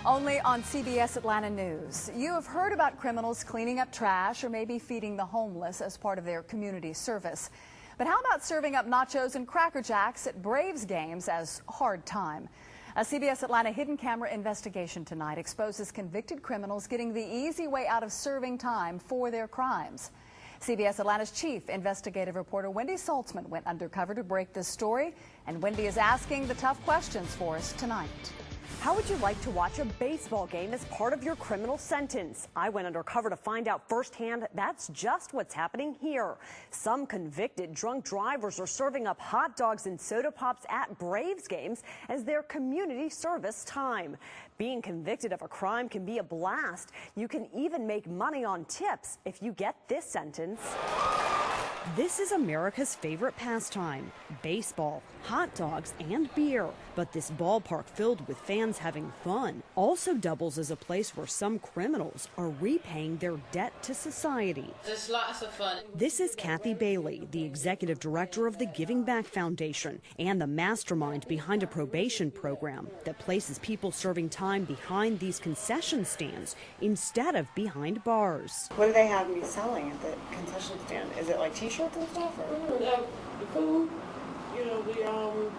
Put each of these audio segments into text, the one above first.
Only on CBS Atlanta News. You have heard about criminals cleaning up trash or maybe feeding the homeless as part of their community service. But how about serving up nachos and Cracker Jacks at Braves games as hard time? A CBS Atlanta hidden camera investigation tonight exposes convicted criminals getting the easy way out of serving time for their crimes. CBS Atlanta's chief investigative reporter Wendy Saltzman went undercover to break this story, and Wendy is asking the tough questions for us tonight. How would you like to watch a baseball game as part of your criminal sentence? I went undercover to find out firsthand that's just what's happening here. Some convicted drunk drivers are serving up hot dogs and soda pops at Braves games as their community service time. Being convicted of a crime can be a blast. You can even make money on tips if you get this sentence. This is America's favorite pastime, baseball, hot dogs, and beer. But this ballpark filled with fans having fun also doubles as a place where some criminals are repaying their debt to society. There's lots of fun. This is Kathy Bailey, the executive director of the Giving Back Foundation and the mastermind behind a probation program that places people serving time behind these concession stands instead of behind bars. What do they have me selling at the concession stand? Is it like t-shirts and stuff? Or? The food, you know,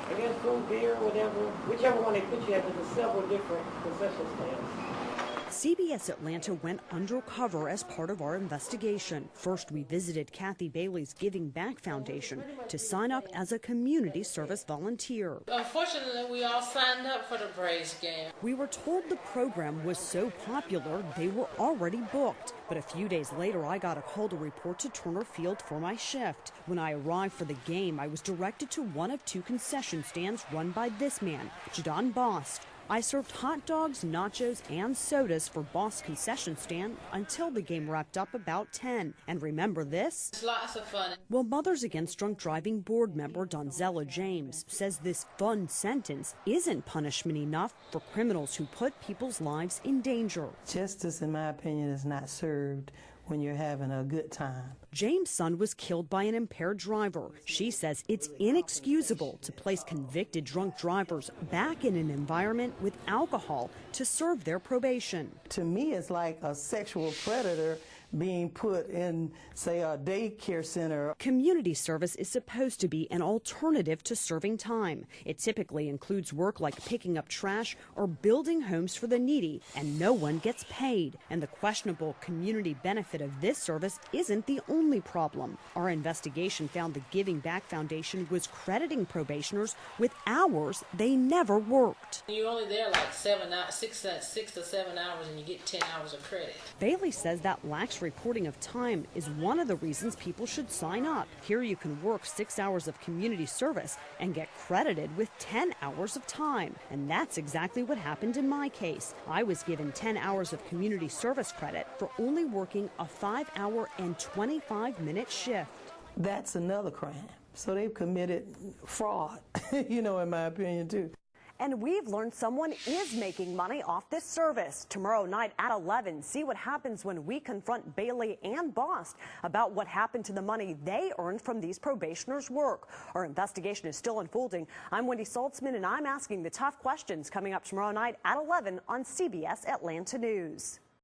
I guess food, beer, whatever, whichever one they put you at, there's several different concession stands. CBS Atlanta went undercover as part of our investigation. First, we visited Kathy Bailey's Giving Back Foundation to sign up as a community service volunteer. Unfortunately, we all signed up for the Braves game. We were told the program was so popular they were already booked. But a few days later, I got a call to report to Turner Field for my shift. When I arrived for the game, I was directed to one of two concession stands run by this man, Jadon Bost. I served hot dogs, nachos, and sodas for Boss concession stand until the game wrapped up about 10. And remember this? It's lots of fun. Well, Mothers Against Drunk Driving board member Donzella James says this fun sentence isn't punishment enough for criminals who put people's lives in danger. Justice, in my opinion, is not served when you're having a good time. James' son was killed by an impaired driver. She says it's inexcusable to place convicted drunk drivers back in an environment with alcohol to serve their probation. To me, it's like a sexual predator being put in, say, a daycare center. Community service is supposed to be an alternative to serving time. It typically includes work like picking up trash or building homes for the needy, and no one gets paid. And the questionable community benefit of this service isn't the only problem. Our investigation found the Giving Back Foundation was crediting probationers with hours they never worked. You're only there like 6 to 7 hours, and you get 10 hours of credit. Bailey says that lax reporting of time is one of the reasons people should sign up. Here you can work 6 hours of community service and get credited with 10 hours of time. And that's exactly what happened in my case. I was given 10 hours of community service credit for only working a 5-hour and 25-minute shift. That's another crime. So they've committed fraud, in my opinion, too. And we've learned someone is making money off this service. Tomorrow night at 11, see what happens when we confront Bailey and Bost about what happened to the money they earned from these probationers' work. Our investigation is still unfolding. I'm Wendy Saltzman, and I'm asking the tough questions coming up tomorrow night at 11 on CBS Atlanta News.